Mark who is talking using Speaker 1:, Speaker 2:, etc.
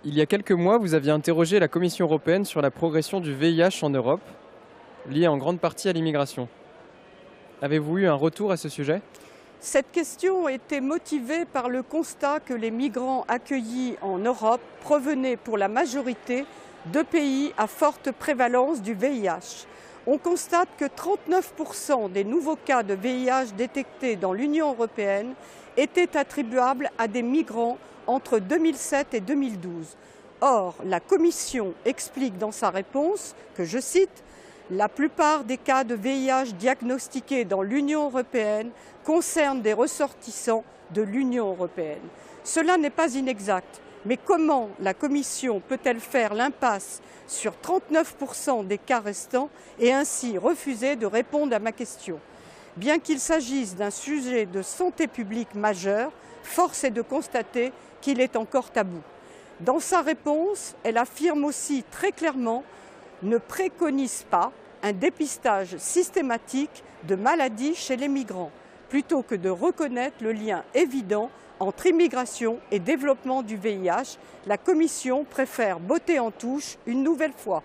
Speaker 1: Il y a quelques mois, vous aviez interrogé la Commission européenne sur la progression du VIH en Europe, liée en grande partie à l'immigration. Avez-vous eu un retour à ce sujet?
Speaker 2: Cette question était motivée par le constat que les migrants accueillis en Europe provenaient pour la majorité de pays à forte prévalence du VIH. On constate que 39% des nouveaux cas de VIH détectés dans l'Union européenne étaient attribuables à des migrants entre 2007 et 2012. Or, la Commission explique dans sa réponse que, je cite, la plupart des cas de VIH diagnostiqués dans l'Union européenne concernent des ressortissants de l'Union européenne. Cela n'est pas inexact, mais comment la Commission peut-elle faire l'impasse sur 39% des cas restants et ainsi refuser de répondre à ma question? Bien qu'il s'agisse d'un sujet de santé publique majeur, force est de constater qu'il est encore tabou. Dans sa réponse, elle affirme aussi très clairement ne préconise pas un dépistage systématique de maladies chez les migrants, plutôt que de reconnaître le lien évident entre immigration et développement du VIH. La Commission préfère botter en touche une nouvelle fois.